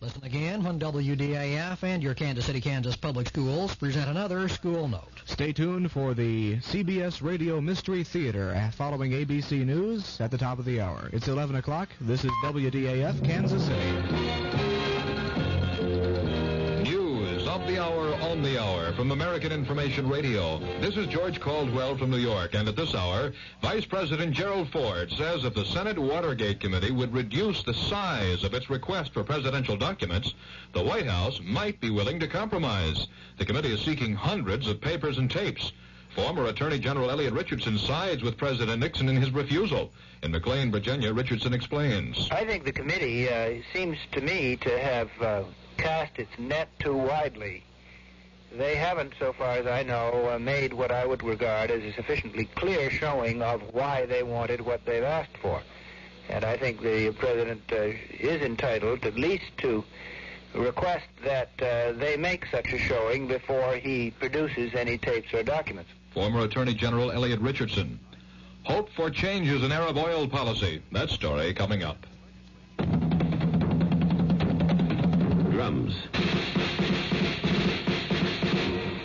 Listen again when WDAF and your Kansas City, Kansas Public Schools present another School Note. Stay tuned for the CBS Radio Mystery Theater following ABC News at the top of the hour. It's 11 o'clock. This is WDAF, Kansas City. Of the hour, on the hour, from American Information Radio. This is George Caldwell from New York, and at this hour, Vice President Gerald Ford says if the Senate Watergate Committee would reduce the size of its request for presidential documents, the White House might be willing to compromise. The committee is seeking hundreds of papers and tapes. Former Attorney General Elliot Richardson sides with President Nixon in his refusal. In McLean, Virginia, Richardson explains. I think the committee seems to me to have cast its net too widely. They haven't, so far as I know, made what I would regard as a sufficiently clear showing of why they wanted what they've asked for. And I think the President is entitled at least to request that they make such a showing before he produces any tapes or documents. Former Attorney General Elliot Richardson. Hope for changes in Arab oil policy. That story coming up. Drums.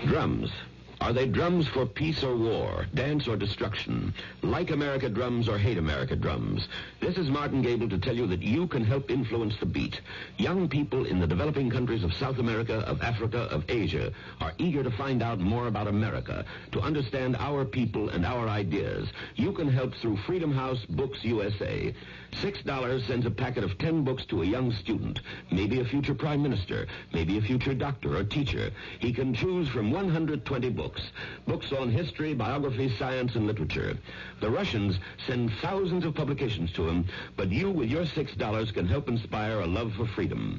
Drums. Are they drums for peace or war, dance or destruction? Like America drums or hate America drums? This is Martin Gable to tell you that you can help influence the beat. Young people in the developing countries of South America, of Africa, of Asia are eager to find out more about America, to understand our people and our ideas. You can help through Freedom House Books USA. $6 sends a packet of 10 books to a young student, maybe a future prime minister, maybe a future doctor or teacher. He can choose from 120 books. Books on history, biography, science, and literature. The Russians send thousands of publications to him, but you, with your $6, can help inspire a love for freedom.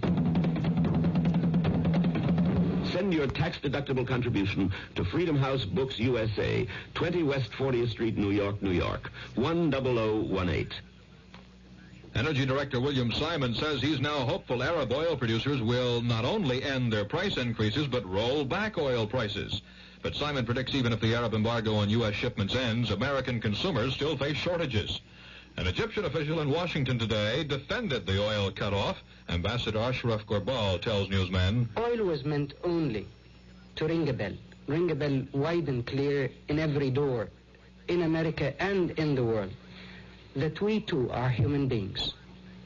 Send your tax-deductible contribution to Freedom House Books USA, 20 West 40th Street, New York, New York, 10018. Energy Director William Simon says he's now hopeful Arab oil producers will not only end their price increases, but roll back oil prices. But Simon predicts even if the Arab embargo on U.S. shipments ends, American consumers still face shortages. An Egyptian official in Washington today defended the oil cutoff. Ambassador Ashraf Gorbal tells newsmen, oil was meant only to ring a bell wide and clear in every door, in America and in the world, that we too are human beings.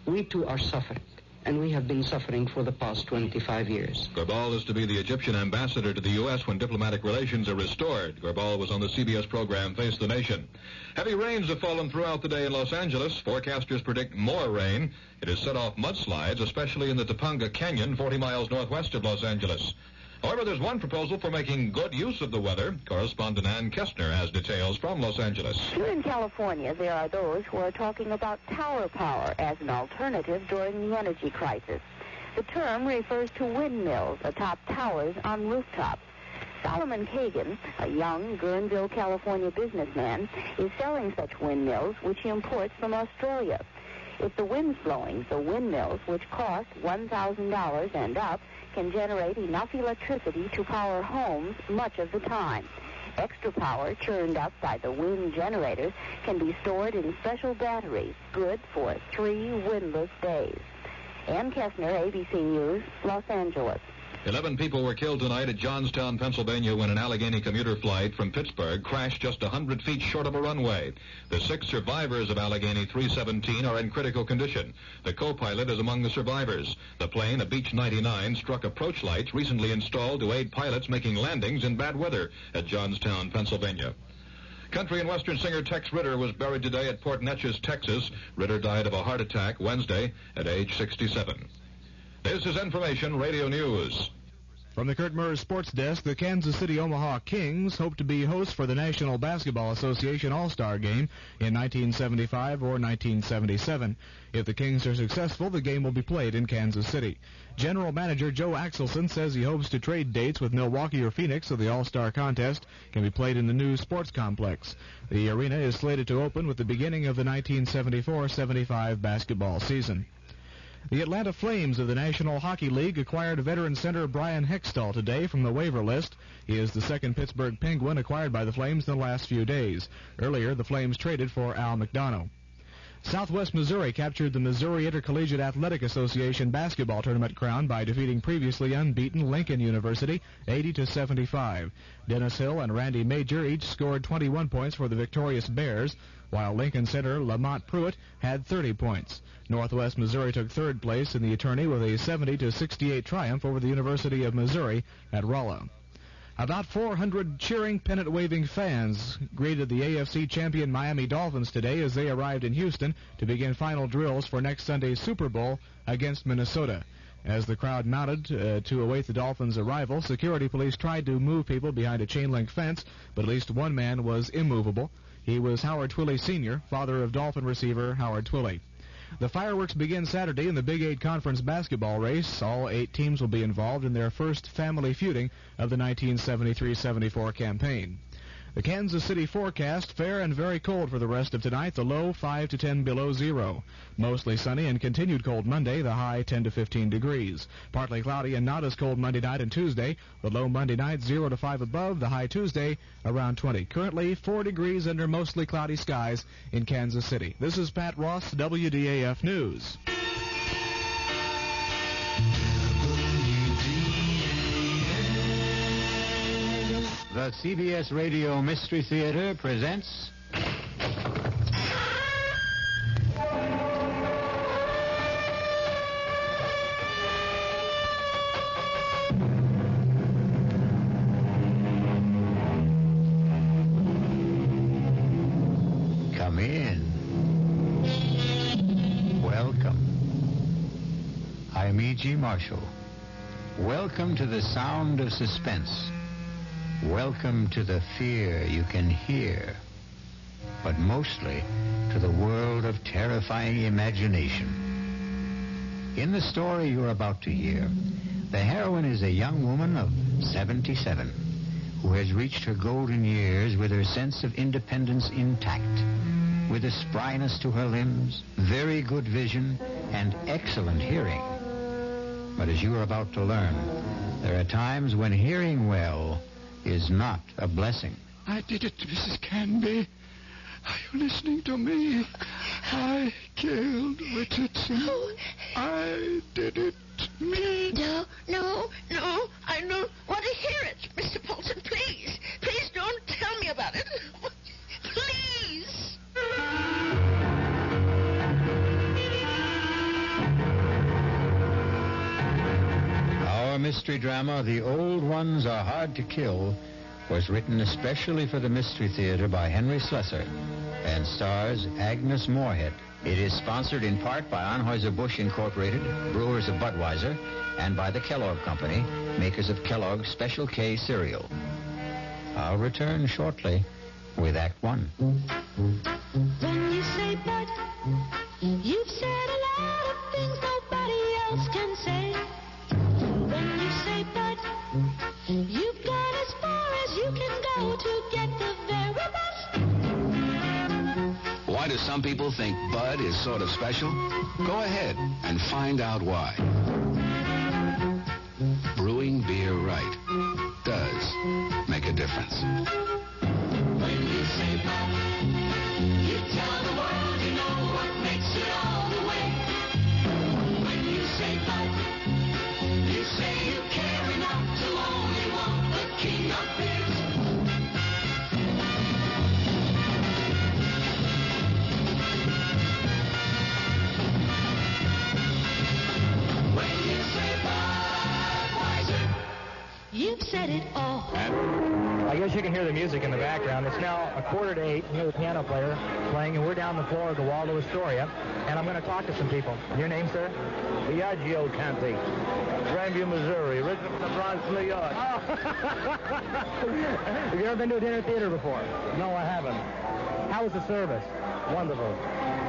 We too are suffering, and we have been suffering for the past 25 years. Gorbal is to be the Egyptian ambassador to the U.S. when diplomatic relations are restored. Gorbal was on the CBS program Face the Nation. Heavy rains have fallen throughout the day in Los Angeles. Forecasters predict more rain. It has set off mudslides, especially in the Topanga Canyon, 40 miles northwest of Los Angeles. However, there's one proposal for making good use of the weather. Correspondent Ann Kestner has details from Los Angeles. Here in California, there are those who are talking about tower power as an alternative during the energy crisis. The term refers to windmills atop towers on rooftops. Solomon Kagan, a young Guerneville, California businessman, is selling such windmills, which he imports from Australia. If the wind's blowing, the windmills, which cost $1,000 and up, can generate enough electricity to power homes much of the time. Extra power churned up by the wind generators can be stored in special batteries, good for 3 windless days. Ann Kestner, ABC News, Los Angeles. 11 people were killed tonight at Johnstown, Pennsylvania, when an Allegheny commuter flight from Pittsburgh crashed just 100 feet short of a runway. The 6 survivors of Allegheny 317 are in critical condition. The co-pilot is among the survivors. The plane, a Beech 99, struck approach lights recently installed to aid pilots making landings in bad weather at Johnstown, Pennsylvania. Country and Western singer Tex Ritter was buried today at Port Neches, Texas. Ritter died of a heart attack Wednesday at age 67. This is Information Radio News. From the Kurt Murr Sports Desk, the Kansas City Omaha Kings hope to be hosts for the National Basketball Association All-Star Game in 1975 or 1977. If the Kings are successful, the game will be played in Kansas City. General Manager Joe Axelson says he hopes to trade dates with Milwaukee or Phoenix so the All-Star contest can be played in the new sports complex. The arena is slated to open with the beginning of the 1974-75 basketball season. The Atlanta Flames of the National Hockey League acquired veteran center Brian Hextall today from the waiver list. He is the second Pittsburgh Penguin acquired by the Flames in the last few days. Earlier, the Flames traded for Al McDonough. Southwest Missouri captured the Missouri Intercollegiate Athletic Association basketball tournament crown by defeating previously unbeaten Lincoln University 80-75. Dennis Hill and Randy Major each scored 21 points for the victorious Bears, while Lincoln center Lamont Pruitt had 30 points. Northwest Missouri took third place in the tourney with a 70-68 triumph over the University of Missouri at Rolla. About 400 cheering, pennant-waving fans greeted the AFC champion Miami Dolphins today as they arrived in Houston to begin final drills for next Sunday's Super Bowl against Minnesota. As the crowd mounted to await the Dolphins' arrival, security police tried to move people behind a chain-link fence, but at least one man was immovable. He was Howard Twilley Sr., father of Dolphin receiver Howard Twilley. The fireworks begin Saturday in the Big 8 Conference basketball race. All 8 teams will be involved in their first family feuding of the 1973-74 campaign. The Kansas City forecast, fair and very cold for the rest of tonight, the low 5 to 10 below zero. Mostly sunny and continued cold Monday, the high 10 to 15 degrees. Partly cloudy and not as cold Monday night and Tuesday, the low Monday night 0 to 5 above, the high Tuesday around 20. Currently 4 degrees under mostly cloudy skies in Kansas City. This is Pat Ross, WDAF News. The CBS Radio Mystery Theater presents... Come in. Welcome. I'm E.G. Marshall. Welcome to the sound of suspense. Welcome to the fear you can hear, but mostly to the world of terrifying imagination. In the story you're about to hear, the heroine is a young woman of 77 who has reached her golden years with her sense of independence intact, with a spryness to her limbs, very good vision, and excellent hearing. But as you are about to learn, there are times when hearing well is not a blessing. I did it, Mrs. Canby. Are you listening to me? I killed Richardson. Oh. I did it. Me. No. I don't want to hear it. Mr. Paulson, please. Please don't tell me about it. Please. Our mystery drama, The Old Ones Are Hard to Kill, was written especially for the Mystery Theater by Henry Slessor and stars Agnes Moorehead. It is sponsored in part by Anheuser-Busch Incorporated, brewers of Budweiser, and by the Kellogg Company, makers of Kellogg's Special K cereal. I'll return shortly with Act One. When you say Bud, you've said a lot of things nobody else can say. When you say Bud, you've gone as far as you can go to get the very best. Why do some people think Bud is sort of special? Go ahead and find out why. Brewing beer right does make a difference. When you say Bud, you tell the world you know what makes it all the way. When you say Bud, you say you care enough to only want the king of beers. When you say Budweiser, you've said it all. I guess you can hear the music in the background. It's now 7:45. You hear the piano player playing, and we're down the floor of the Waldorf Astoria, and I'm going to talk to some people. Your name, sir? Biagio Canty, Grandview, Missouri, originally from the Bronx, New York. Oh. Have you ever been to a dinner theater before? No, I haven't. How was the service? Wonderful.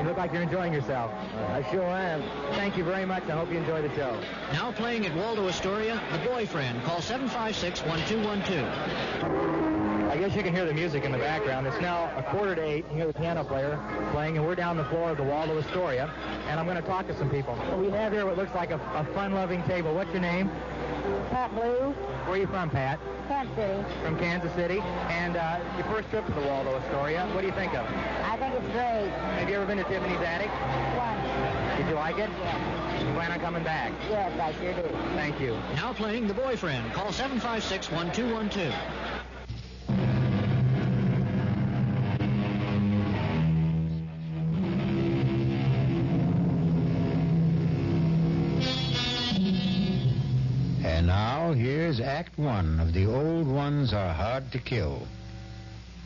You look like you're enjoying yourself. I sure am. Thank you very much. I hope you enjoy the show. Now playing at Waldo Astoria, The Boyfriend. Call 756-1212. I guess you can hear the music in the background. It's now 7:45. You hear the piano player playing, and we're down the floor of the Waldo Astoria, and I'm going to talk to some people. We have here what looks like a fun-loving table. What's your name? Pat Blue. Where are you from, Pat? Kansas City. From Kansas City. And your first trip to the Waldorf Astoria, what do you think of it? I think it's great. Have you ever been to Tiffany's Attic? Once. Did you like it? Yes. You plan on coming back? Yes, I sure do. Thank you. Now playing The Boyfriend. Call 756-1212. And now, here's Act One of The Old Ones Are Hard to Kill.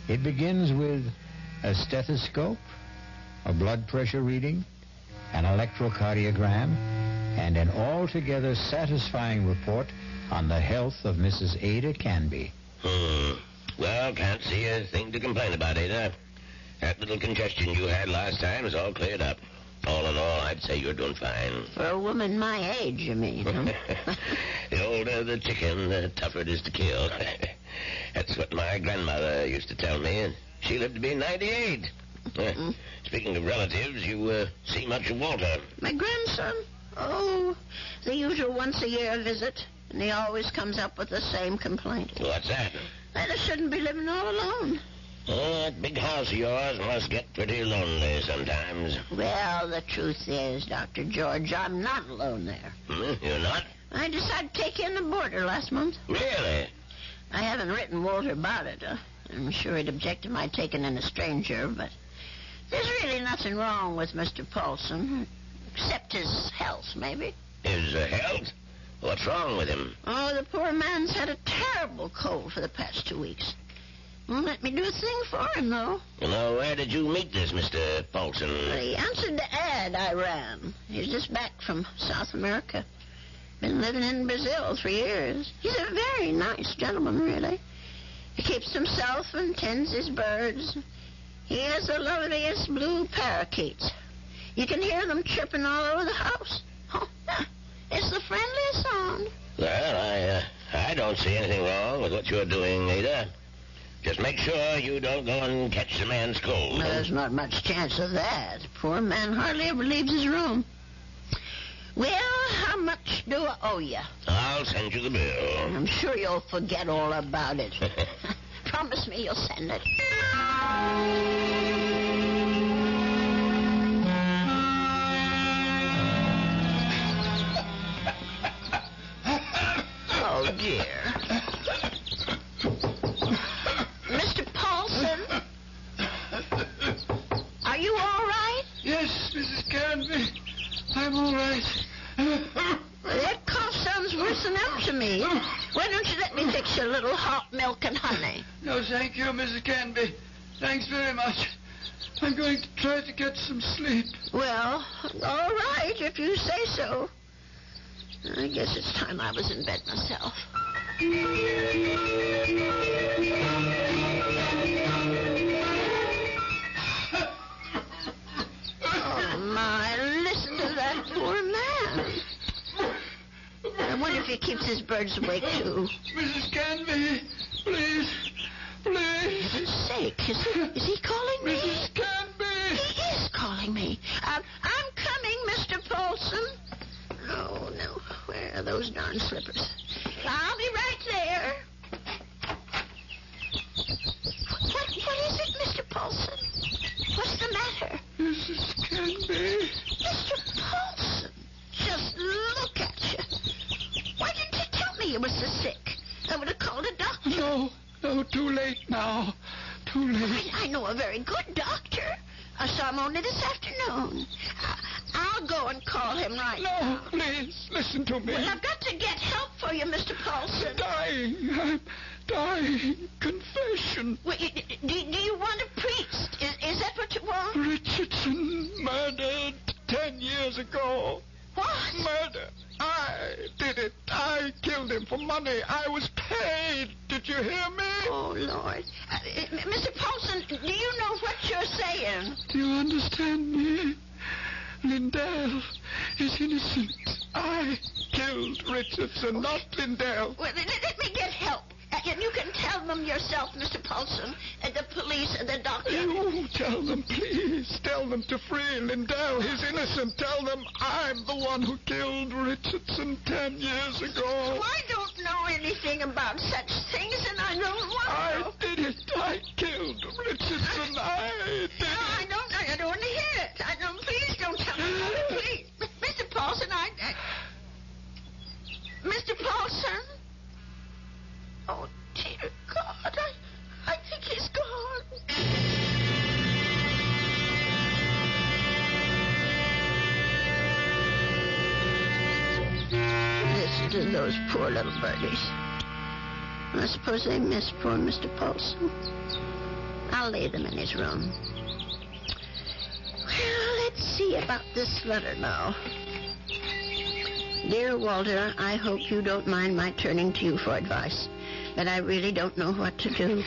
It begins with a stethoscope, a blood pressure reading, an electrocardiogram, and an altogether satisfying report on the health of Mrs. Ada Canby. Well, can't see a thing to complain about, Ada. That little congestion you had last time is all cleared up. All in all, I'd say you're doing fine. For a woman my age, you mean? The older the chicken, the tougher it is to kill. That's what my grandmother used to tell me, and she lived to be 98. Speaking of relatives, you see much of Walter? My grandson? Oh, the usual once-a-year visit. And he always comes up with the same complaint. What's that? That I shouldn't be living all alone. That big house of yours must get pretty lonely sometimes. Well, the truth is, Dr. George, I'm not alone there. You're not? I decided to take in a boarder last month. Really? I haven't written Walter about it. I'm sure he'd object to my taking in a stranger, but there's really nothing wrong with Mr. Paulson, except his health, maybe. His health? What's wrong with him? Oh, the poor man's had a terrible cold for the past 2 weeks. Won't let me do a thing for him, though. Well, where did you meet this Mr. Paulson? Well, he answered the ad I ran. He's just back from South America. Been living in Brazil 3 years. He's a very nice gentleman, really. He keeps himself and tends his birds. He has the loveliest blue parakeets. You can hear them chirping all over the house. Oh, it's the friendliest sound. Well, I don't see anything wrong with what you're doing, Ada. Just make sure you don't go and catch the man's cold. There's not much chance of that. Poor man hardly ever leaves his room. Well, how much do I owe you? I'll send you the bill. I'm sure you'll forget all about it. Promise me you'll send it. Oh, dear. Mr. Paulson? Are you all right? Yes, Mrs. Canby. I'm all right. That cough sounds worse than ever to me. Why don't you let me fix you a little hot milk and honey? No, thank you, Mrs. Canby. Thanks very much. I'm going to try to get some sleep. Well, all right, if you say so. I guess it's time I was in bed myself. Oh, my, listen to that poor man. I wonder if he keeps his birds awake, too. Mrs. Canby, please, please. For heaven's sake, is he calling me? Mrs. Canby! He is calling me. I'm coming, Mr. Paulson. Oh, no. Where are those darn slippers? I'll be right there. What is it, Mr. Paulson? What's the matter? Mrs. Canby. Mr. Paulson, just look at you. Why didn't you tell me you were so sick? I would have called a doctor. No, too late now. Too late. I know a very good doctor. I saw him only this afternoon. I'll go and call him right now. No, please, listen to me. Well, I've got to get help for you, Mr. Paulson. I'm dying. Confession. Well, do you want a priest? Is that what you want? Richardson murdered 10 years ago. What? Murder. I did it. I killed him for money. I was paid. Did you hear me? Oh, Lord. Mr. Paulson, do you know what you're saying? Do you understand me? Lindell is innocent. I killed Richardson, not Lindell. Well, let me get help. And you can tell them yourself, Mr. Paulson, and the police and the doctor. You tell them, please. Tell them to free Lindell. He's innocent. Tell them I'm the one who killed Richardson 10 years ago. Oh, I don't know anything about such things, and I don't want to. I did it. I killed Richardson. I did it. I don't want to hear it. Please don't tell me. Please. Mr. Paulson, Mr. Paulson? Oh, dear God, I think he's gone. Listen to those poor little birdies. I suppose they miss poor Mr. Paulson. I'll lay them in his room. Well, let's see about this letter now. Dear Walter, I hope you don't mind my turning to you for advice, but I really don't know what to do.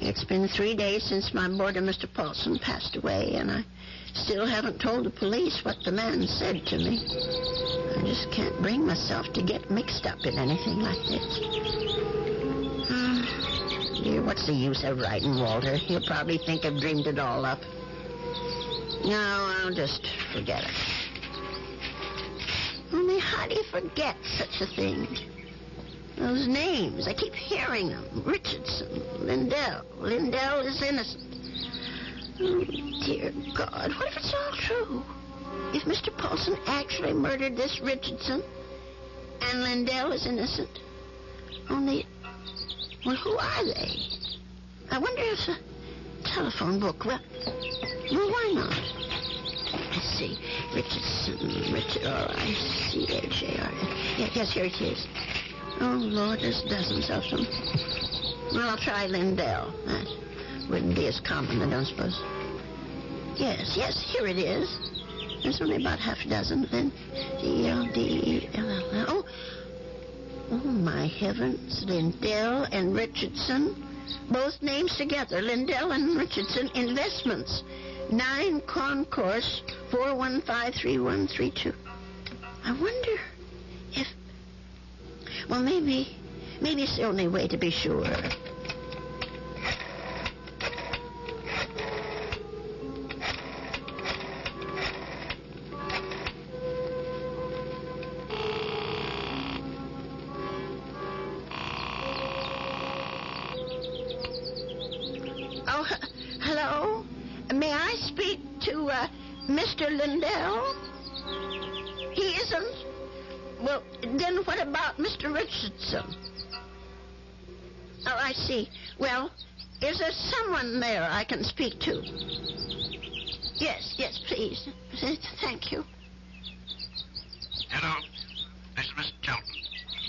It's been 3 days since my boarder, Mr. Paulson, passed away, and I still haven't told the police what the man said to me. I just can't bring myself to get mixed up in anything like this. Dear, what's the use of writing, Walter? He'll probably think I've dreamed it all up. No, I'll just forget it. Only how do you forget such a thing? Those names, I keep hearing them. Richardson, Lindell. Lindell is innocent. Oh, dear God, what if it's all true? If Mr. Paulson actually murdered this Richardson and Lindell is innocent? Only, well, who are they? I wonder if a telephone book, well, why not? Let's see. Richardson, R-I-C-H-A-R. Yes, here it is. Oh, Lord, there's dozens of them. Well, I'll try Lindell. That wouldn't be as common, I don't suppose. Yes, here it is. There's only about half a dozen. Then D-L-D-E-L-L. Oh, my heavens. Lindell and Richardson. Both names together. Lindell and Richardson Investments. 9 Concourse 4153132. I wonder if... Well, maybe it's the only way to be sure. Oh, hello? May I speak to Mr. Lindell? He isn't? Well, then what about Mr. Richardson? Oh, I see. Well, is there someone there I can speak to? Yes, please. Thank you. Hello. This is Mr. Chelton.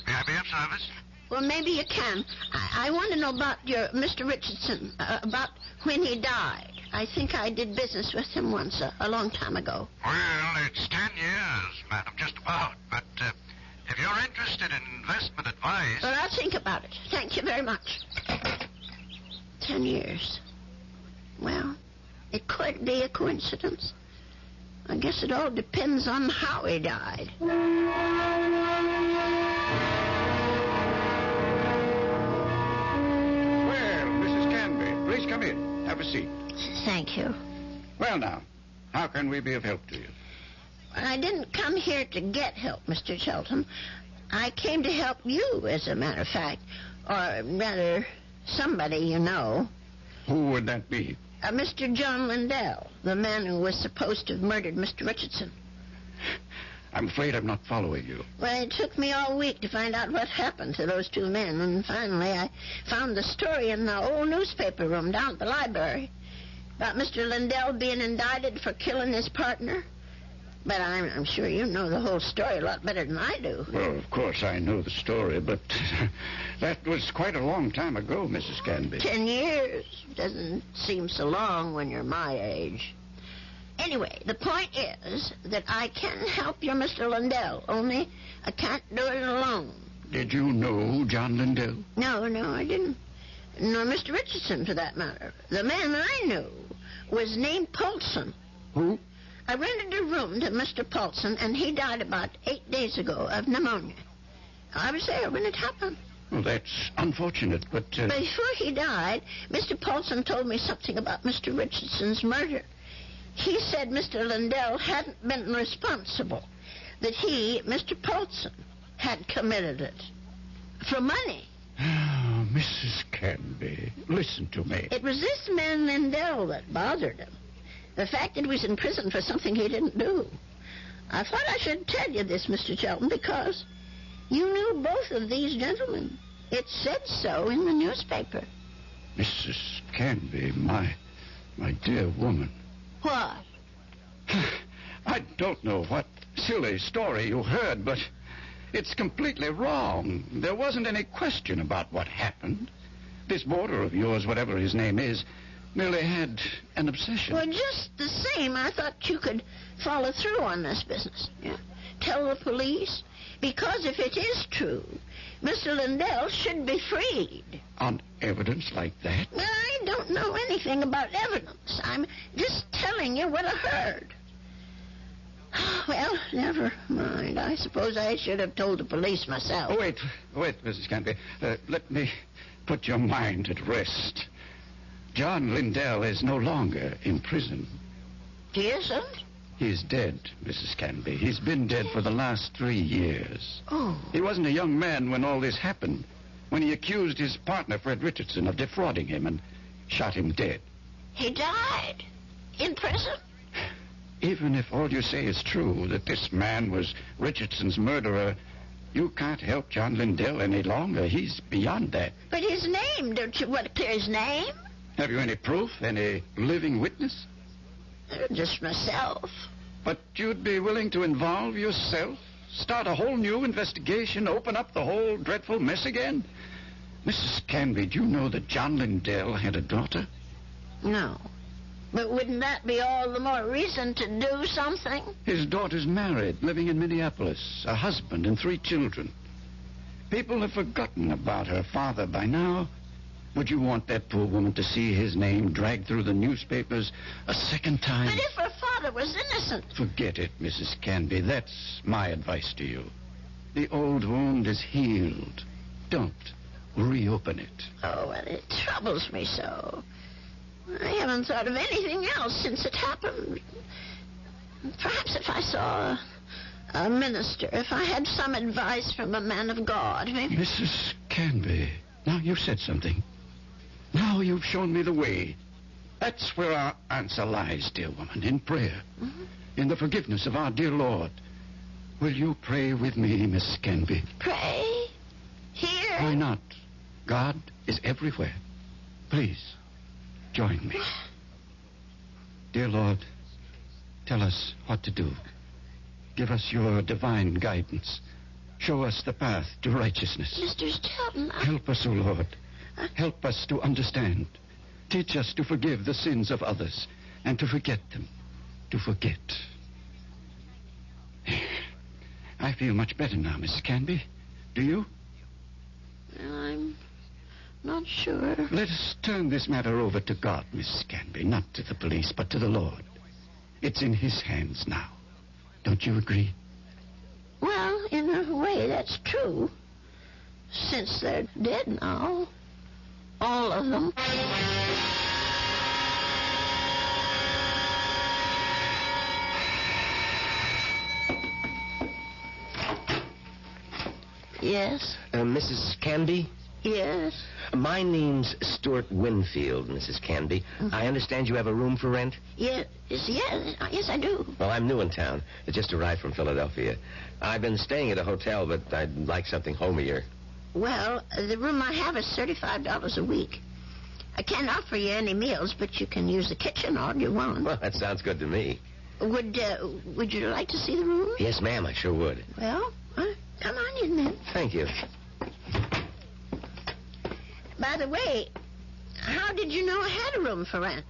May I be of service? Well, maybe you can. I want to know about your Mr. Richardson, about when he died. I think I did business with him once, a long time ago. Well, it's 10 years, madam, just about. But if you're interested in investment advice... Well, I'll think about it. Thank you very much. 10 years. Well, it could be a coincidence. I guess it all depends on how he died. Well, Mrs. Canby, please come in. Have a seat. Thank you. Well, now, how can we be of help to you? Well, I didn't come here to get help, Mr. Chelton. I came to help you, as a matter of fact. Or, rather, somebody you know. Who would that be? Mr. John Lindell, the man who was supposed to have murdered Mr. Richardson. I'm afraid I'm not following you. Well, it took me all week to find out what happened to those two men, and finally I found the story in the old newspaper room down at the library about Mr. Lindell being indicted for killing his partner. But I'm sure you know the whole story a lot better than I do. Well, of course I know the story, but that was quite a long time ago, Mrs. Canby. 10 years. Doesn't seem so long when you're my age. Anyway, the point is that I can help your Mr. Lindell, only I can't do it alone. Did you know John Lindell? No, I didn't. Nor Mr. Richardson, for that matter. The man I knew was named Paulson. Who? I rented a room to Mr. Paulson, and he died about 8 days ago of pneumonia. I was there when it happened. Well, that's unfortunate, but... Before he died, Mr. Paulson told me something about Mr. Richardson's murder. He said Mr. Lindell hadn't been responsible, that he, Mr. Paulson, had committed it. For money. Oh, Mrs. Canby, listen to me. It was this man Lindell that bothered him. The fact that he was in prison for something he didn't do. I thought I should tell you this, Mr. Chelton, because you knew both of these gentlemen. It said so in the newspaper. Mrs. Canby, my dear woman. What? I don't know what silly story you heard, but it's completely wrong. There wasn't any question about what happened. This boarder of yours, whatever his name is, merely had an obsession. Well, just the same, I thought you could follow through on this business. Yeah. Tell the police. Because if it is true, Mr. Lindell should be freed. On evidence like that? Well, I don't know anything about evidence. I'm just telling you what I heard. Well, never mind. I suppose I should have told the police myself. Oh, wait, Mrs. Canby. Let me put your mind at rest. John Lindell is no longer in prison. He isn't? He's dead, Mrs. Canby. He's been dead for the last 3 years. Oh. He wasn't a young man when all this happened, when he accused his partner, Fred Richardson, of defrauding him and shot him dead. He died? In prison? Even if all you say is true, that this man was Richardson's murderer, you can't help John Lindell any longer. He's beyond that. But his name, don't you want to clear his name? Have you any proof, any living witness? Just myself. But you'd be willing to involve yourself? Start a whole new investigation? Open up the whole dreadful mess again? Mrs. Canby, do you know that John Lindell had a daughter? No. But wouldn't that be all the more reason to do something? His daughter's married, living in Minneapolis, a husband and 3 children. People have forgotten about her father by now. Would you want that poor woman to see his name dragged through the newspapers a second time? But if her father was innocent... Forget it, Mrs. Canby. That's my advice to you. The old wound is healed. Don't reopen it. Oh, well, it troubles me so. I haven't thought of anything else since it happened. Perhaps if I saw a minister, if I had some advice from a man of God, maybe... Mrs. Canby, now you've said something. Now you've shown me the way. That's where our answer lies, dear woman, in prayer. Mm-hmm. In the forgiveness of our dear Lord. Will you pray with me, Miss Canby? Pray? Here? Why not? God is everywhere. Please, join me. Dear Lord, tell us what to do. Give us your divine guidance. Show us the path to righteousness. Mr. Stelton, Help us, O Lord. Help us to understand. Teach us to forgive the sins of others and to forget them. To forget. I feel much better now, Miss Canby. Do you? I'm not sure. Let us turn this matter over to God, Miss Canby. Not to the police, but to the Lord. It's in His hands now. Don't you agree? Well, in a way, that's true. Since they're dead now. All of them. Yes? Mrs. Canby? Yes? My name's Stuart Winfield, Mrs. Canby. Mm-hmm. I understand you have a room for rent? Yes, I do. Well, I'm new in town. I just arrived from Philadelphia. I've been staying at a hotel, but I'd like something homier. Well, the room I have is $35 a week. I can't offer you any meals, but you can use the kitchen all you want. Well, that sounds good to me. Would you like to see the room? Yes, ma'am, I sure would. Well, come on in then. Thank you. By the way, how did you know I had a room for rent?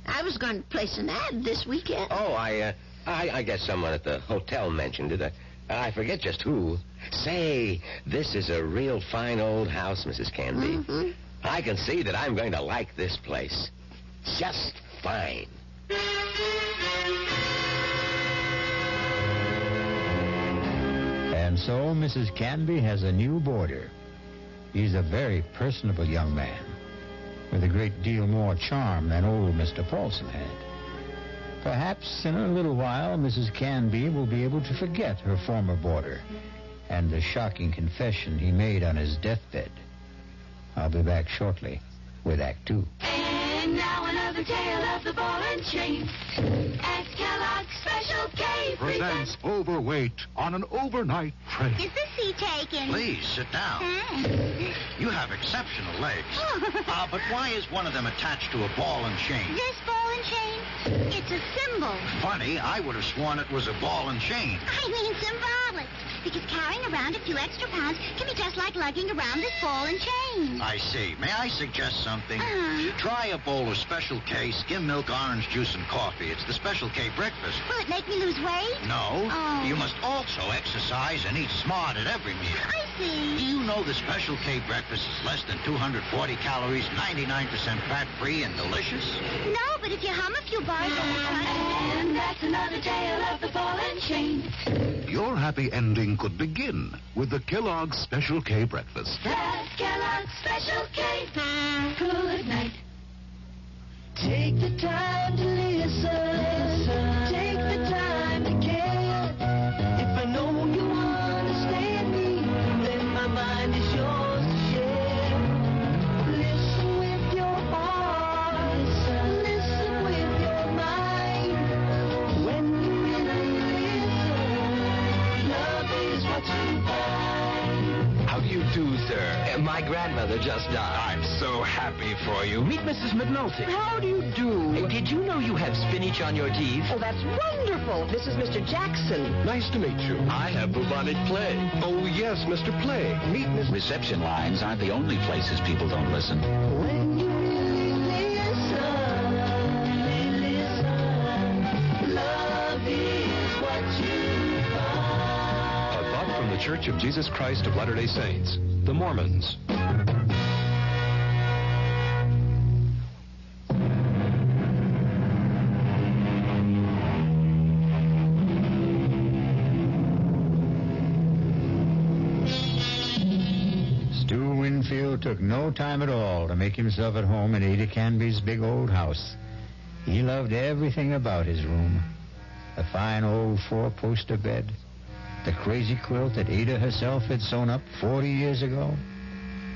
I was going to place an ad this weekend. Oh, I guess someone at the hotel mentioned it. I forget just who. Say, this is a real fine old house, Mrs. Canby. Mm-hmm. I can see that I'm going to like this place. Just fine. And so Mrs. Canby has a new boarder. He's a very personable young man, with a great deal more charm than old Mr. Paulson had. Perhaps in a little while, Mrs. Canby will be able to forget her former boarder and the shocking confession he made on his deathbed. I'll be back shortly with Act 2. And now another tale of the ball and chain. At Kellogg's Special K Presents Overweight on an overnight train. Is the seat taken? Please, sit down. You have exceptional legs. But why is one of them attached to a ball and chain? This ball and chain? It's a symbol. Funny, I would have sworn it was a ball and chain. I mean symbolic. Because carrying around a few extra pounds can be just like lugging around this ball and chain. I see. May I suggest something? Try a bowl of Special K skim milk, orange juice, and coffee. It's the Special K breakfast. Will it make me lose weight? No. You must also exercise and eat smart at every meal. I see. Do you know the Special K breakfast is less than 240 calories, 99% fat-free, and delicious? No, but if you hum a few bars over time... And that's another tale of the ball and chain. Your happy ending could begin with the Kellogg's Special K breakfast. That's Kellogg's Special K. Good night. Take the time to listen. Take the time to care. If I know you understand me, then my mind is yours to share. Listen with your heart. Listen with your mind. When you really listen, love is what you find. How do you do, sir? My grandmother just died. I'm so happy for you. Meet Mrs. McNulty. How do you do? Hey, did you know you have spinach on your teeth? Oh, that's wonderful. This is Mr. Jackson. Nice to meet you. I have bubonic plague. Oh, yes, Mr. Plague. Meet Miss... Reception lines aren't the only places people don't listen. When you really listen, love is what you find. A thought from the Church of Jesus Christ of Latter-day Saints, the Mormons. Stu Winfield took no time at all to make himself at home in Ada Canby's big old house. He loved everything about his room. The fine old four-poster bed, the crazy quilt that Ada herself had sewn up 40 years ago,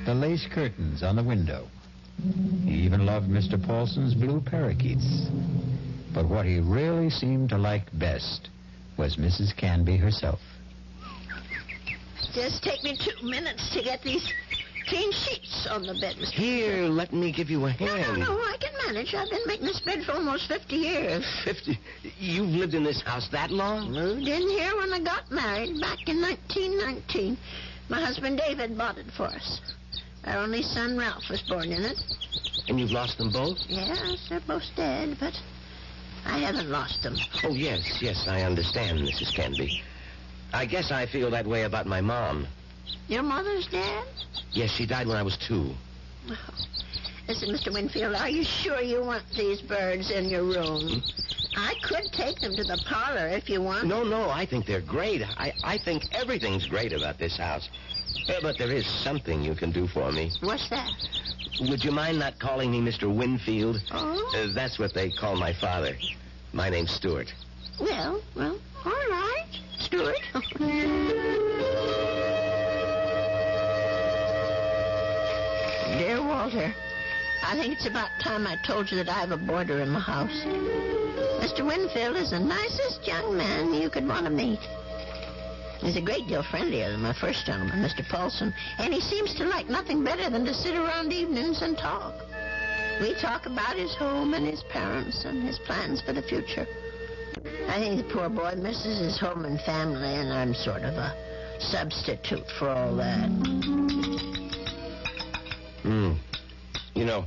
the lace curtains on the window. He even loved Mr. Paulson's blue parakeets. But what he really seemed to like best was Mrs. Canby herself. Just take me 2 minutes to get these clean sheets on the bed, Mr. Here, let me give you a hand. No, I can manage. I've been making this bed for almost 50 years. 50? You've lived in this house that long? Moved in here when I got married back in 1919. My husband David bought it for us. Our only son Ralph was born in it. And you've lost them both? Yes, they're both dead, but I haven't lost them. Oh, yes, I understand, Mrs. Canby. I guess I feel that way about my mom. Your mother's dead? Yes, she died when I was 2. Oh. Listen, Mr. Winfield, are you sure you want these birds in your room? I could take them to the parlor if you want. No, I think they're great. I think everything's great about this house. But there is something you can do for me. What's that? Would you mind not calling me Mr. Winfield? Oh? That's what they call my father. My name's Stuart. Well, all right, Stuart. Dear Walter, I think it's about time I told you that I have a boarder in my house. Mr. Winfield is the nicest young man you could want to meet. He's a great deal friendlier than my first gentleman, Mr. Paulson, and he seems to like nothing better than to sit around evenings and talk. We talk about his home and his parents and his plans for the future. I think the poor boy misses his home and family, and I'm sort of a substitute for all that. You know,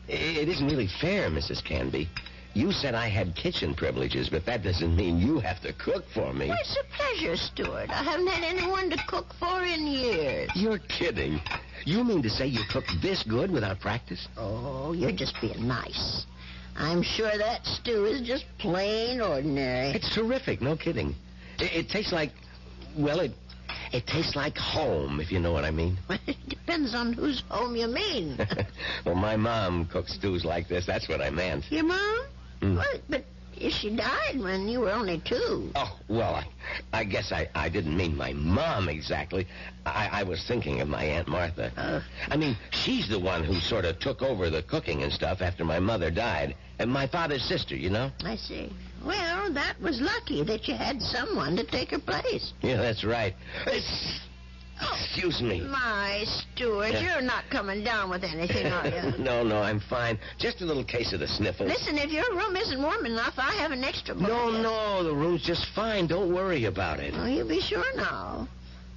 it isn't really fair, Mrs. Canby. You said I had kitchen privileges, but that doesn't mean you have to cook for me. Well, it's a pleasure, Stuart. I haven't had anyone to cook for in years. You're kidding. You mean to say you cook this good without practice? Oh, you're just being nice. I'm sure that stew is just plain ordinary. It's terrific, no kidding. It tastes like, well, it It tastes like home, if you know what I mean. It depends on whose home you mean. Well, my mom cooks stews like this. That's what I meant. Your mom? Mm. What? But she died when you were only 2. Oh, well, I guess I didn't mean my mom exactly. I was thinking of my Aunt Martha. I mean, she's the one who sort of took over the cooking and stuff after my mother died. And my father's sister, you know? I see. Well, that was lucky that you had someone to take her place. Yeah, that's right. Excuse me. My, Stuart, you're not coming down with anything, are you? No, I'm fine. Just a little case of the sniffles. Listen, if your room isn't warm enough, I have an extra blanket. No, the room's just fine. Don't worry about it. Oh, you be sure now.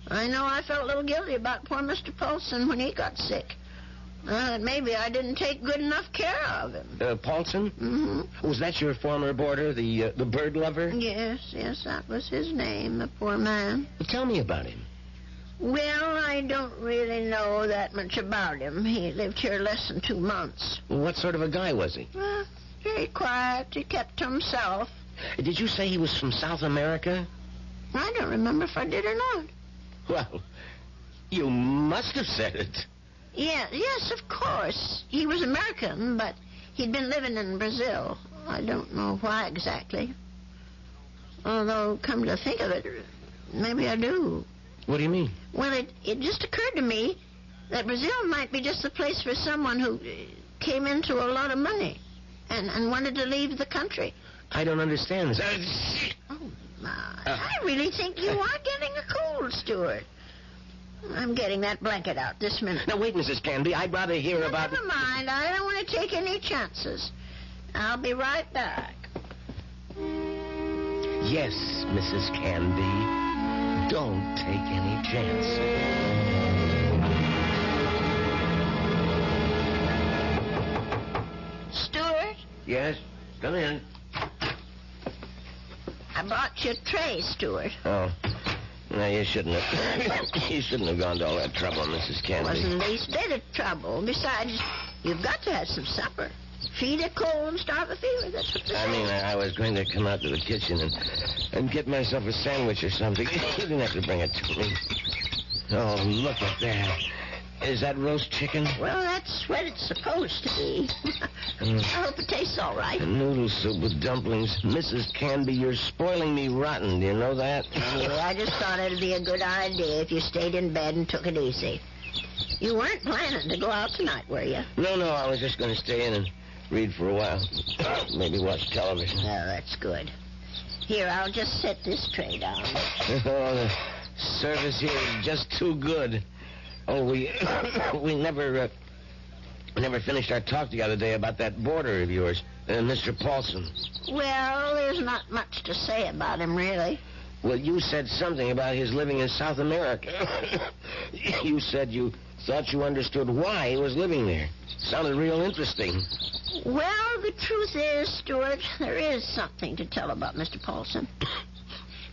I know I felt a little guilty about poor Mr. Paulson when he got sick. Maybe I didn't take good enough care of him. Paulson? Mm-hmm. Was that your former boarder, the bird lover? Yes, that was his name, the poor man. Well, tell me about him. Well, I don't really know that much about him. He lived here less than 2 months. Well, what sort of a guy was he? Very quiet. He kept to himself. Did you say he was from South America? I don't remember if I did or not. Well, you must have said it. Yes, of course. He was American, but he'd been living in Brazil. I don't know why exactly. Although, come to think of it, maybe I do. What do you mean? Well, it just occurred to me that Brazil might be just the place for someone who came into a lot of money and wanted to leave the country. I don't understand this. Oh, my. I really think you are getting a cold, Stuart. I'm getting that blanket out this minute. Now, wait, Mrs. Canby. I'd rather hear about... Never mind. I don't want to take any chances. I'll be right back. Yes, Mrs. Canby. Don't take any chances. Stuart? Yes? Come in. I brought you a tray, Stuart. Oh. No, you shouldn't have gone to all that trouble, Mrs. Canby. Wasn't the least bit of trouble. Besides, you've got to have some supper. Feed a cold and starve a fever. That's what I mean, I was going to come out to the kitchen and get myself a sandwich or something. You didn't have to bring it to me. Oh, look at that. Is that roast chicken? Well, that's what it's supposed to be. I hope it tastes all right. Noodle soup with dumplings. Mrs. Canby, you're spoiling me rotten. Do you know that? Yeah, I just thought it'd be a good idea if you stayed in bed and took it easy. You weren't planning to go out tonight, were you? No, I was just going to stay in and read for a while. Maybe watch television. Oh, that's good. Here, I'll just set this tray down. Oh, the service here is just too good. Oh, we never finished our talk the other day about that boarder of yours, Mr. Paulson. Well, there's not much to say about him, really. Well, you said something about his living in South America. You said you thought you understood why he was living there. Sounded real interesting. Well, the truth is, Stuart, there is something to tell about Mr. Paulson.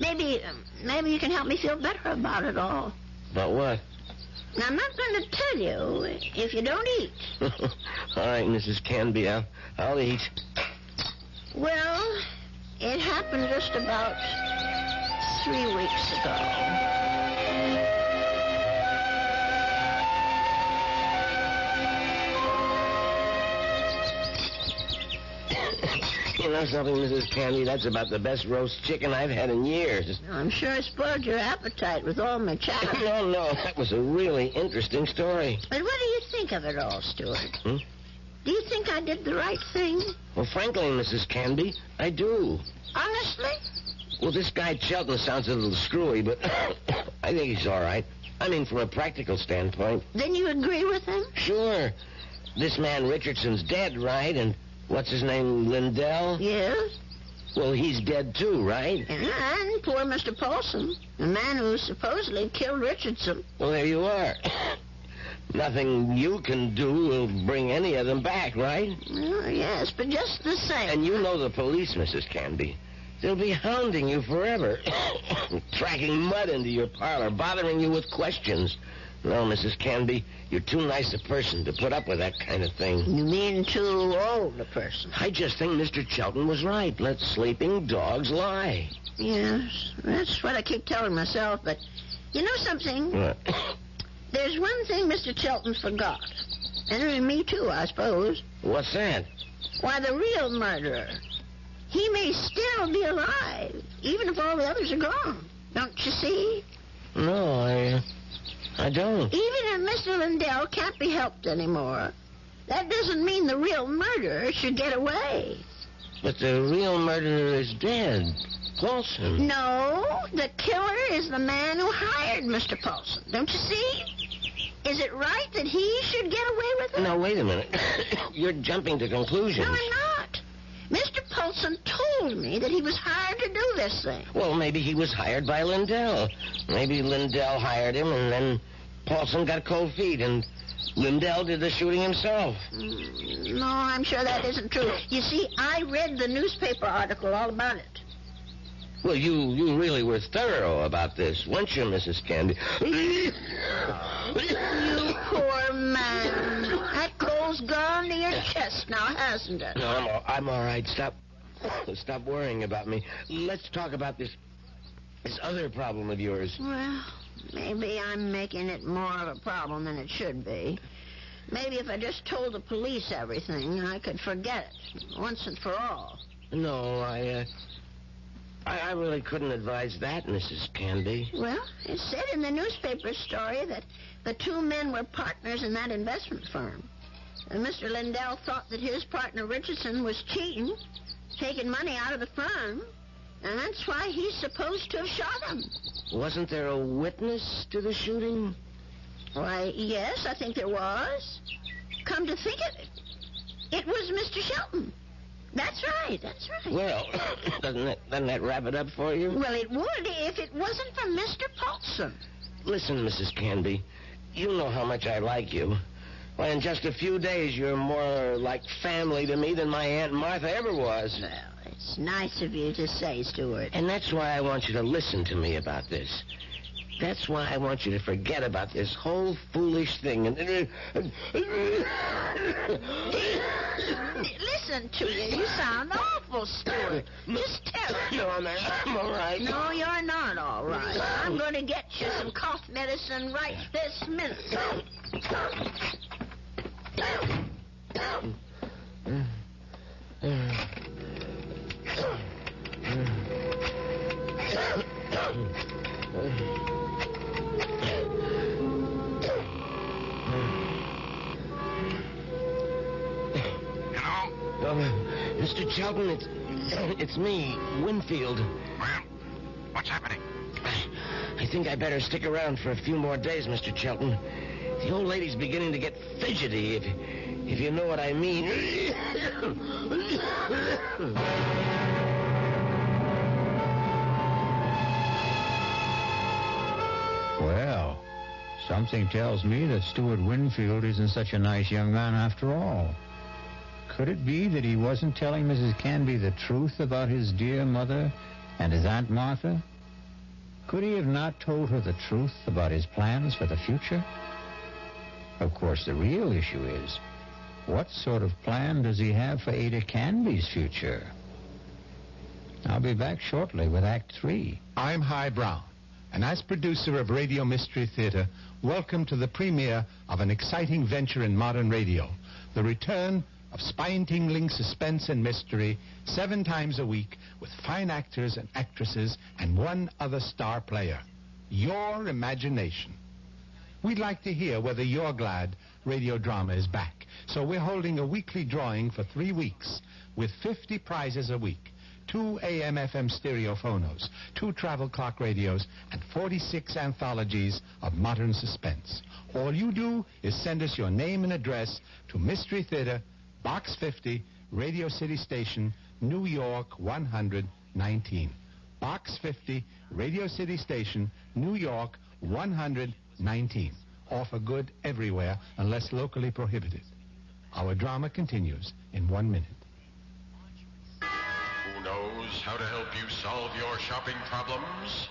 Maybe you can help me feel better about it all. About what? Now, I'm not going to tell you if you don't eat. All right, Mrs. Canby, I'll eat. Well, it happened just about 3 weeks ago. You know something, Mrs. Canby? That's about the best roast chicken I've had in years. I'm sure I spoiled your appetite with all my chatter. No, that was a really interesting story. But what do you think of it all, Stuart? Do you think I did the right thing? Well, frankly, Mrs. Canby, I do. Honestly? Well, this guy Chelton sounds a little screwy, but I think he's all right. I mean, from a practical standpoint. Then you agree with him? Sure. This man Richardson's dead, right? And what's his name, Lindell? Yes. Well, he's dead too, right? And poor Mr. Paulson, the man who supposedly killed Richardson. Well, there you are. Nothing you can do will bring any of them back, right? Well, yes, but just the same. And you know the police, Mrs. Canby. They'll be hounding you forever. Tracking mud into your parlor, bothering you with questions. No, Mrs. Canby, you're too nice a person to put up with that kind of thing. You mean too old a person? I just think Mr. Chelton was right. Let sleeping dogs lie. Yes, that's what I keep telling myself, but You know something? What? There's one thing Mr. Chilton forgot. And me too, I suppose. What's that? Why, the real murderer. He may still be alive, even if all the others are gone. Don't you see? No, I don't. Even if Mr. Lindell can't be helped anymore, that doesn't mean the real murderer should get away. But the real murderer is dead. Paulson. No, the killer is the man who hired Mr. Paulson. Don't you see? Is it right that he should get away with it? Now, wait a minute. You're jumping to conclusions. No, I'm not. Mr. Paulson told me that he was hired to do this thing. Well, maybe he was hired by Lindell. Maybe Lindell hired him, and then Paulson got cold feet, and Lindell did the shooting himself. No, I'm sure that isn't true. You see, I read the newspaper article all about it. Well, you really were thorough about this, weren't you, Mrs. Candy? You poor man. That coal's gone to your chest now, hasn't it? No, I'm all right. Stop worrying about me. Let's talk about this other problem of yours. Well, maybe I'm making it more of a problem than it should be. Maybe if I just told the police everything, I could forget it once and for all. No, I really couldn't advise that, Mrs. Candy. Well, it said in the newspaper story that the two men were partners in that investment firm. And Mr. Lindell thought that his partner Richardson was cheating, taking money out of the firm, and that's why he's supposed to have shot him. Wasn't there a witness to the shooting? Why, yes, I think there was. Come to think of it, it was Mr. Shelton. That's right. Well, doesn't that wrap it up for you? Well, it would if it wasn't for Mr. Paulson. Listen, Mrs. Canby, you know how much I like you. Why, in just a few days, you're more like family to me than my Aunt Martha ever was. Well, it's nice of you to say, Stuart. And that's why I want you to listen to me about this. That's why I want you to forget about this whole foolish thing. And listen to you. You sound awful, Stuart. Just tell it. No, I'm all right. No, you're not all right. I'm going to get you some cough medicine right this minute. Mr. Chelton, it's me, Winfield. Well, what's happening? I think I better stick around for a few more days, Mr. Chelton. The old lady's beginning to get fidgety, if you know what I mean. Well, something tells me that Stuart Winfield isn't such a nice young man after all. Could it be that he wasn't telling Mrs. Canby the truth about his dear mother and his Aunt Martha? Could he have not told her the truth about his plans for the future? Of course, the real issue is, what sort of plan does he have for Ada Canby's future? I'll be back shortly with Act 3. I'm Hy Brown, and as producer of Radio Mystery Theater, welcome to the premiere of an exciting venture in modern radio, the return of spine-tingling suspense and mystery 7 times a week with fine actors and actresses and one other star player. Your imagination. We'd like to hear whether you're glad radio drama is back. So we're holding a weekly drawing for 3 weeks with 50 prizes a week, 2 AM/FM stereophonos, 2 travel clock radios, and 46 anthologies of modern suspense. All you do is send us your name and address to Mystery Theater, Box 50, Radio City Station, New York 119. Box 50, Radio City Station, New York 119. Offer good everywhere unless locally prohibited. Our drama continues in 1 minute. Who knows how to help you solve your shopping problems?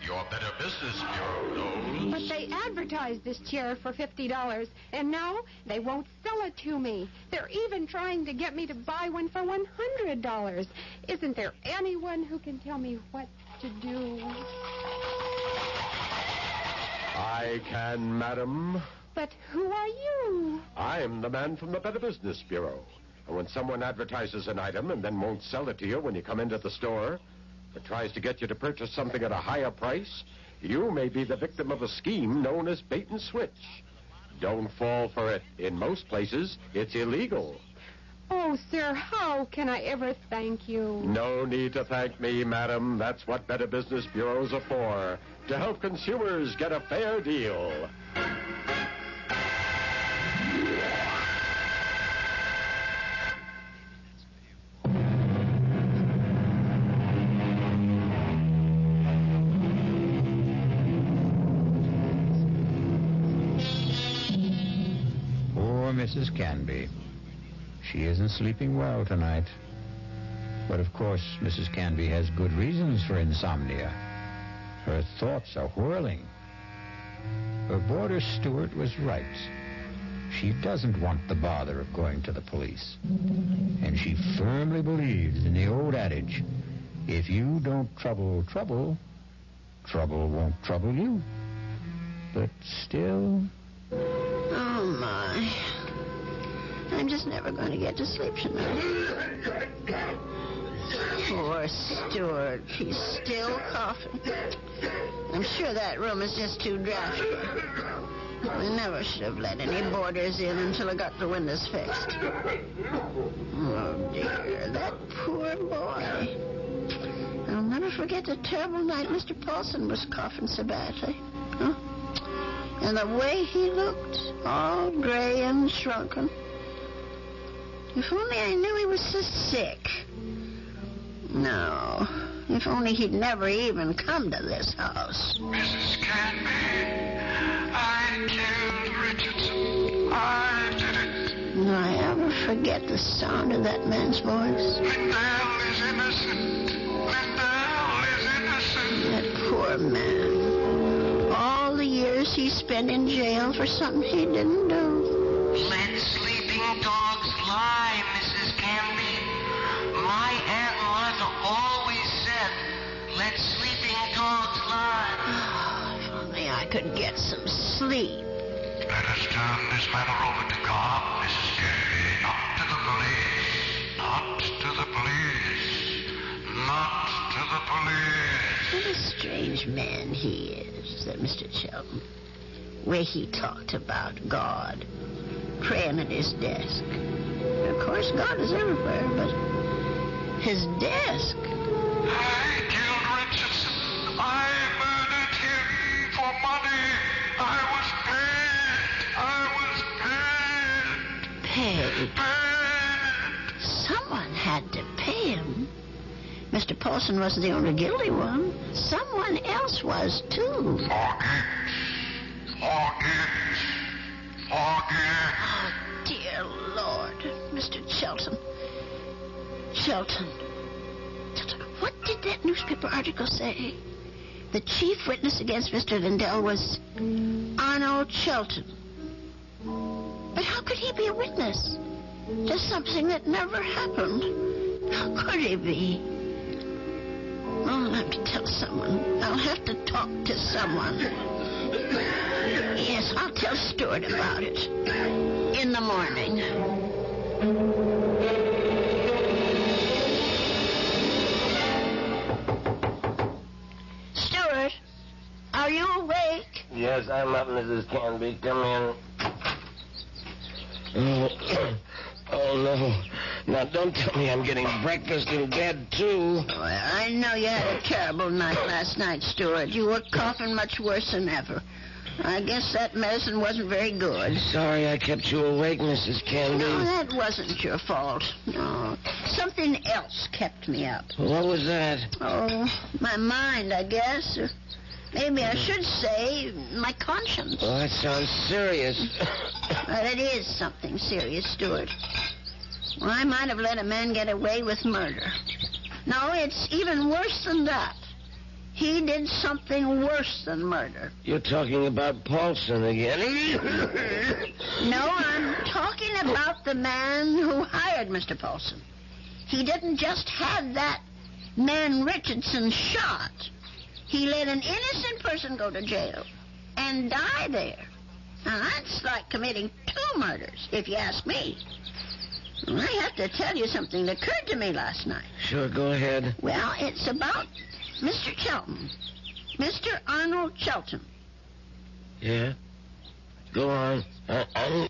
Your Better Business Bureau knows. But they advertised this chair for $50, and now they won't sell it to me. They're even trying to get me to buy one for $100. Isn't there anyone who can tell me what to do? I can, madam. But who are you? I'm the man from the Better Business Bureau. And when someone advertises an item and then won't sell it to you when you come into the store, but tries to get you to purchase something at a higher price, you may be the victim of a scheme known as bait and switch. Don't fall for it. In most places, it's illegal. Oh, sir, how can I ever thank you? No need to thank me, madam. That's what Better Business Bureaus are for, to help consumers get a fair deal. Mrs. Canby. She isn't sleeping well tonight. But of course, Mrs. Canby has good reasons for insomnia. Her thoughts are whirling. Her boarder steward was right. She doesn't want the bother of going to the police. And she firmly believes in the old adage, if you don't trouble trouble, trouble won't trouble you. But still... Oh, my. I'm just never going to get to sleep tonight. Poor Stuart. He's still coughing. I'm sure that room is just too drafty. We never should have let any boarders in until I got the windows fixed. Oh, dear. That poor boy. I'll never forget the terrible night Mr. Paulson was coughing so badly. Huh? And the way he looked, all gray and shrunken. If only I knew he was so sick. No, if only he'd never even come to this house. Mrs. Canby, I killed Richardson. I did it. Will I ever forget the sound of that man's voice? Lindell is innocent. Lindell is innocent. That poor man. All the years he spent in jail for something he didn't do. Let sleeping dogs lie, Mrs. Canby. My Aunt Martha always said, let sleeping dogs lie. Oh, if only I could get some sleep. Let us turn this matter over to God, Mrs. Canby. Not to the police. Not to the police. Not to the police. What a strange man he is, that Mr. Shelton. Where he talked about God, praying at his desk. Of course, God is everywhere, but his desk. I killed Richardson. I murdered him for money. I was paid. Paid? Someone had to pay him. Mr. Paulson wasn't the only guilty one. Someone else was, too. Forget. Oh, dear Lord. Mr. Shelton. Shelton, what did that newspaper article say? The chief witness against Mr. Lindell was Arnold Shelton. But how could he be a witness to something that never happened? How could he be? I'll have to tell someone. I'll have to talk to someone. Yes, I'll tell Stuart about it. In the morning. Stuart, are you awake? Yes, I'm up, Mrs. Canby. Come in. Oh, no. Now, don't tell me I'm getting breakfast in bed, too. Well, I know you had a terrible night last night, Stuart. You were coughing much worse than ever. I guess that medicine wasn't very good. Sorry I kept you awake, Mrs. Canby. No, that wasn't your fault. No. Something else kept me up. What was that? Oh, my mind, I guess. Or maybe I should say my conscience. Oh, that sounds serious. Well, it is something serious, Stuart. Well, I might have let a man get away with murder. No, it's even worse than that. He did something worse than murder. You're talking about Paulson again. No, I'm talking about the man who hired Mr. Paulson. He didn't just have that man Richardson shot. He let an innocent person go to jail. and die there. Now, that's like committing 2 murders, if you ask me. I have to tell you something that occurred to me last night. Sure, go ahead. Well, it's about Mr. Chelton. Mr. Arnold Chelton. Yeah? Go on. I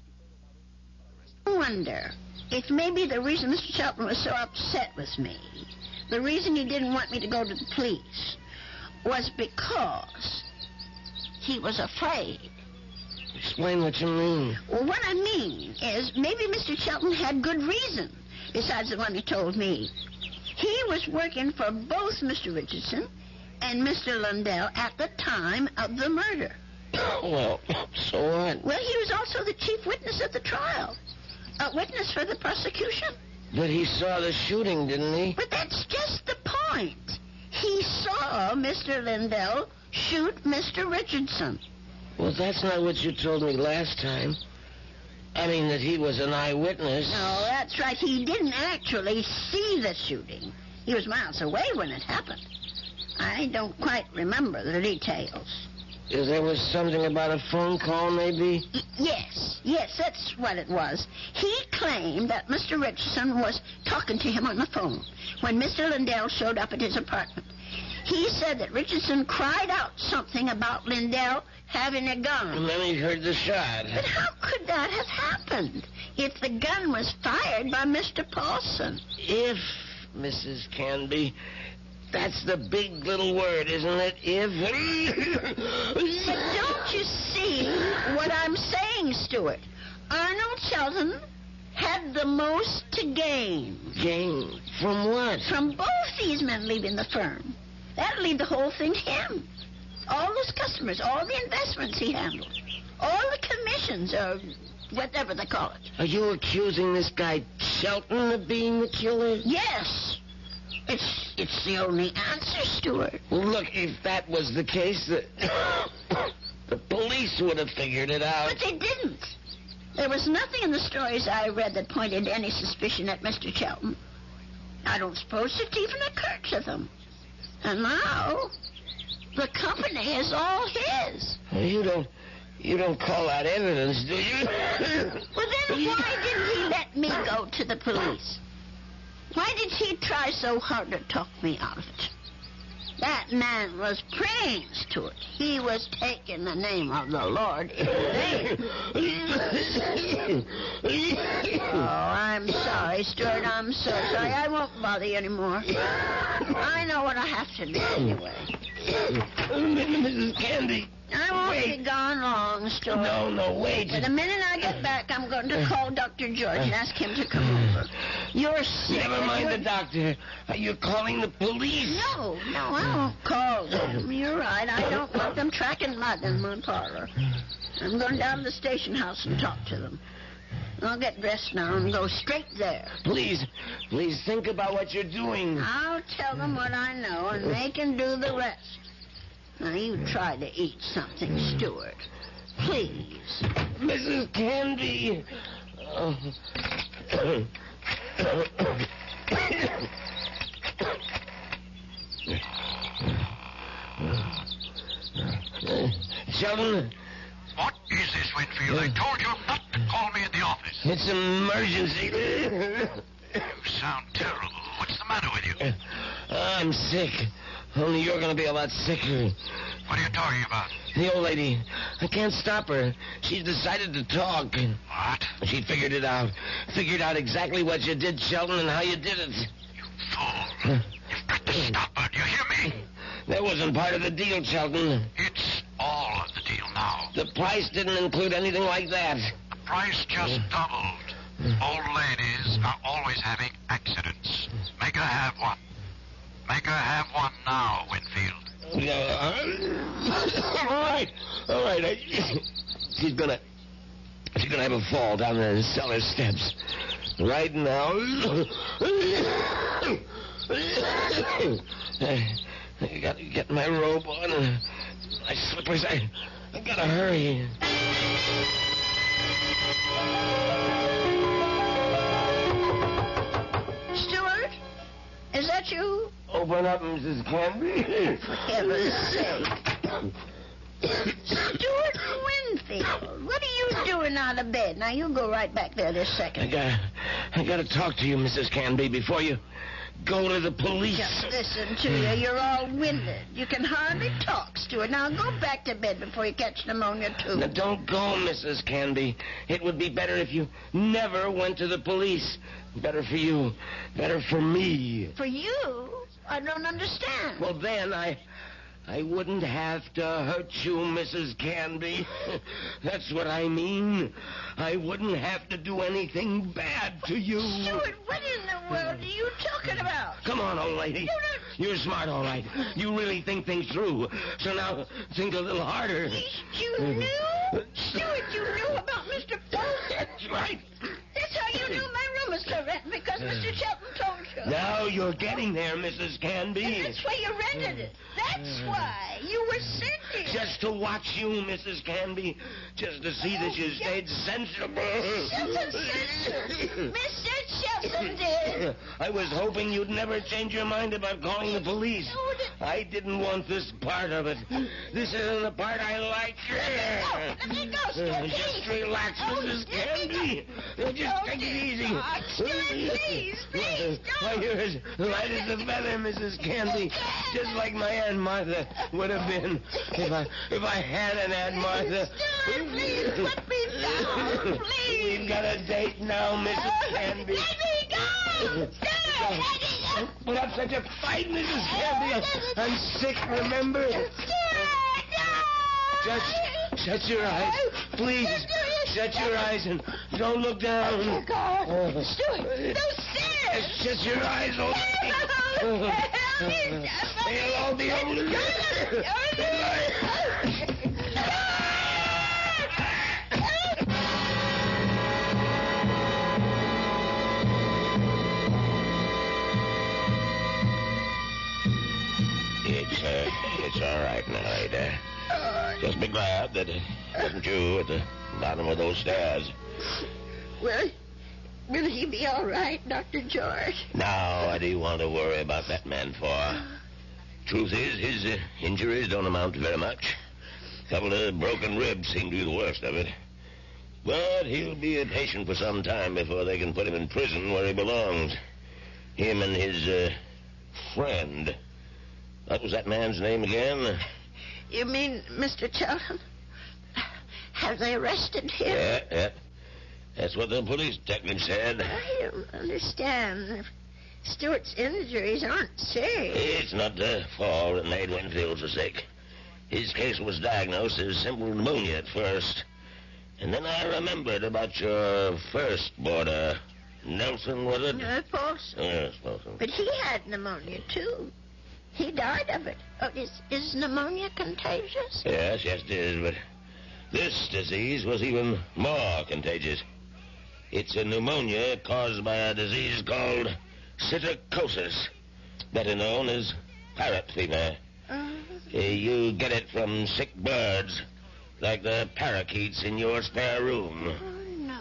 wonder if maybe the reason Mr. Chelton was so upset with me, the reason he didn't want me to go to the police, was because he was afraid. Explain what you mean. Well, what I mean is maybe Mr. Chelton had good reason, besides the one he told me. He was working for both Mr. Richardson and Mr. Lundell at the time of the murder. Well, so what? Well, he was also the chief witness at the trial. A witness for the prosecution. But he saw the shooting, didn't he? But that's just the point. He saw Mr. Lundell shoot Mr. Richardson. Well, that's not what you told me last time. I mean that he was an eyewitness. No, that's right. He didn't actually see the shooting. He was miles away when it happened. I don't quite remember the details. There was something about a phone call, maybe? Yes, that's what it was. He claimed that Mr. Richardson was talking to him on the phone when Mr. Lindell showed up at his apartment. He said that Richardson cried out something about Lindell having a gun. And then he heard the shot. But how could that have happened if the gun was fired by Mr. Paulson? If, Mrs. Canby... That's the big little word, isn't it? If. But don't you see what I'm saying, Stuart? Arnold Shelton had the most to gain. Gain? From what? From both these men leaving the firm. That'll leave the whole thing to him. All those customers, all the investments he handled, all the commissions, or whatever they call it. Are you accusing this guy Shelton of being the killer? Yes. It's the only answer, Stuart. Well, look, if that was the case, the police would have figured it out. But they didn't. There was nothing in the stories I read that pointed any suspicion at Mr. Shelton. I don't suppose it even occurred to them. And now, the company is all his. Well, you don't call that evidence, do you? Well, then why didn't he let me go to the police? Why did he try so hard to talk me out of it? That man was praying, Stuart. He was taking the name of the Lord in vain. Oh, I'm sorry, Stuart. I'm so sorry. I won't bother you anymore. I know what I have to do anyway. Mrs. Candy. I won't be gone long, Stuart. No, wait. But the minute I get back, I'm going to call Dr. George and ask him to come over. You're sick. Never mind the doctor. Are you calling the police? No, I won't call them. You're right. I don't want them tracking mud in my parlor. I'm going down to the station house and talk to them. I'll get dressed now and go straight there. Please think about what you're doing. I'll tell them what I know, and they can do the rest. Now, you try to eat something, Stuart. Please. Mrs. Canby. Sheldon? What is this, Winfield? I told you not to call me in the office. It's an emergency. You sound terrible. What's the matter with you? I'm sick. Only you're going to be a lot sicker. What are you talking about? The old lady. I can't stop her. She's decided to talk. What? She figured it out. Figured out exactly what you did, Sheldon, and how you did it. You fool. You've got to stop her. Do you hear me? That wasn't part of the deal, Sheldon. It's all of the deal now. The price didn't include anything like that. The price just doubled. Old ladies are always having accidents. Make her have one. Make her have one now, Winfield. All right. She's gonna have a fall down the cellar steps. Right now. I gotta get my robe on and my slippers. I gotta hurry. Stuart? Is that you? Open up, Mrs. Canby. For heaven's sake. Stuart Winfield, what are you doing out of bed? Now, you go right back there this second. I gotta talk to you, Mrs. Canby, before you go to the police. Just listen to you. You're all winded. You can hardly talk, Stuart. Now, go back to bed before you catch pneumonia, too. Now, don't go, Mrs. Canby. It would be better if you never went to the police. Better for you. Better for me. For you? I don't understand. Well, then, I wouldn't have to hurt you, Mrs. Canby. That's what I mean. I wouldn't have to do anything bad to you. Stuart, what in the world are you talking about? Come on, old lady. You're smart, all right. You really think things through. So now, think a little harder. You knew? Stuart, you knew about Mr. Polk? That's right. That's how you knew my room was to rent, because Mr. Shelton told you. Now you're getting there, Mrs. Canby. And that's why you rented it. That's why. You were sent here. Just to watch you, Mrs. Canby. Just to see that you stayed sensible. Shelton said so. Mr. Shelton did. I was hoping you'd never change your mind about calling the police. I didn't want this part of it. This isn't the part I like. Let me go, Stuart. Just relax, Mrs. Canby. Just take it easy. Stuart, please, Why, you're as light as a feather, Mrs. Canby. Just like my Aunt Martha would have been if I had an Aunt Martha. Stuart, please, put me down, please. We've got a date now, Mrs. Canby. Let me go. Stuart, put up such a fight, Mrs. Canby. I'm sick, remember? Just shut your eyes. Please, shut your eyes and don't look down. Oh, God. Stuart, those stairs. Shut your eyes, old lady. They'll all be over. It's all right now, Ada. Just be glad that it wasn't you at the bottom of those stairs. Well, will he be all right, Dr. George? Now, what do you want to worry about that man for? Truth is, his injuries don't amount to very much. A couple of broken ribs seem to be the worst of it. But he'll be a patient for some time before they can put him in prison where he belongs. Him and his friend. What was that man's name again? You mean Mr. Chelton? Have they arrested him? Yeah. That's what the police detective said. I don't understand. Stuart's injuries aren't serious. It's not the fall that made Winfield so sick. His case was diagnosed as simple pneumonia at first. And then I remembered about your first boarder. Nelson, was it? Paulson. Yes, Paulson. But he had pneumonia, too. He died of it. Oh, is pneumonia contagious? Yes, it is, but this disease was even more contagious. It's a pneumonia caused by a disease called psittacosis, better known as parrot fever. You get it from sick birds, like the parakeets in your spare room. Oh, no.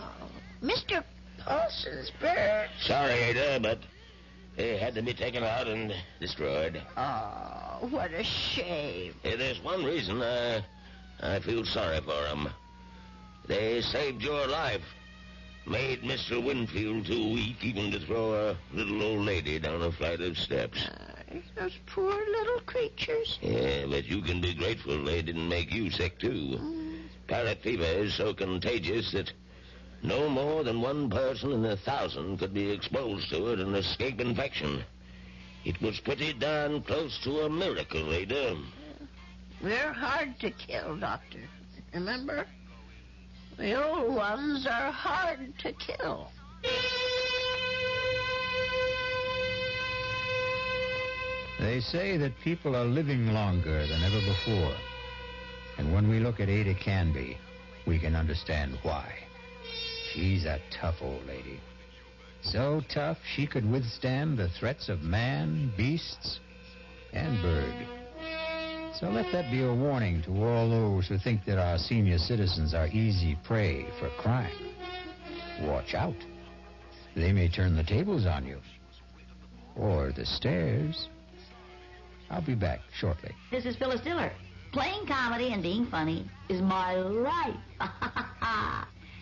Mr. Paulson's bird. Sorry, Ada, but they had to be taken out and destroyed. Oh, what a shame. There's one reason I feel sorry for them. They saved your life. Made Mr. Winfield too weak even to throw a little old lady down a flight of steps. Those poor little creatures. Yeah, but you can be grateful they didn't make you sick, too. Parrot fever is so contagious that no more than one person in 1,000 could be exposed to it and escape infection. It was pretty darn close to a miracle, Ada. They're hard to kill, Doctor. Remember? The old ones are hard to kill. They say that people are living longer than ever before. And when we look at Ada Canby, we can understand why. She's a tough old lady. So tough she could withstand the threats of man, beasts, and bird. So let that be a warning to all those who think that our senior citizens are easy prey for crime. Watch out. They may turn the tables on you. Or the stairs. I'll be back shortly. This is Phyllis Diller. Playing comedy and being funny is my life.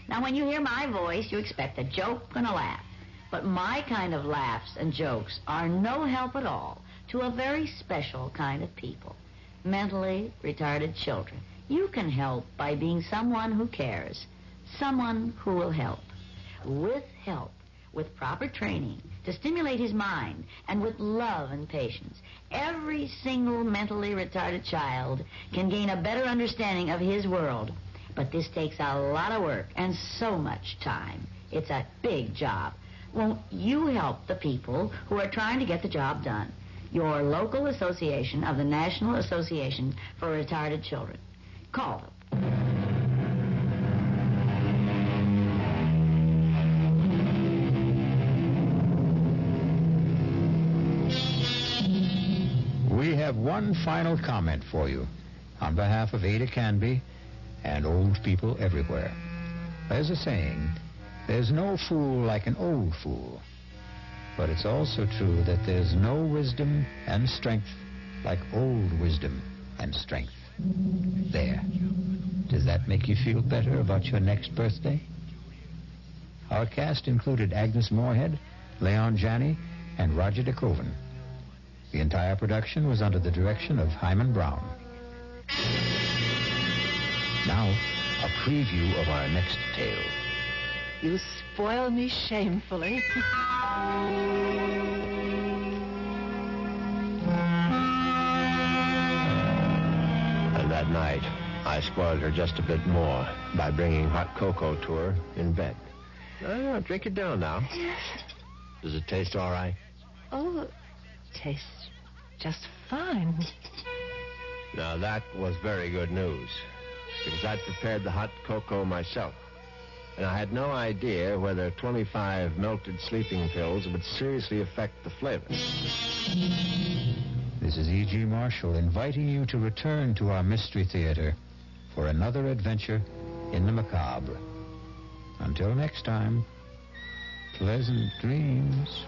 Now, when you hear my voice, you expect a joke and a laugh. But my kind of laughs and jokes are no help at all to a very special kind of people, mentally retarded children. You can help by being someone who cares, someone who will help. With help, with proper training to stimulate his mind, and with love and patience, every single mentally retarded child can gain a better understanding of his world. But this takes a lot of work and so much time. It's a big job. Won't you help the people who are trying to get the job done? Your local association of the National Association for Retarded Children. Call them. We have one final comment for you on behalf of Ada Canby and old people everywhere. There's a saying, there's no fool like an old fool. But it's also true that there's no wisdom and strength like old wisdom and strength. There. Does that make you feel better about your next birthday? Our cast included Agnes Moorehead, Leon Janney, and Roger DeKoven. The entire production was under the direction of Hyman Brown. Now, a preview of our next tale. You spoil me shamefully. And that night, I spoiled her just a bit more by bringing hot cocoa to her in bed. Drink it down now. Does it taste all right? Oh, it tastes just fine. Now, that was very good news, because I'd prepared the hot cocoa myself. And I had no idea whether 25 melted sleeping pills would seriously affect the flavor. This is E.G. Marshall inviting you to return to our Mystery Theater for another adventure in the macabre. Until next time, pleasant dreams.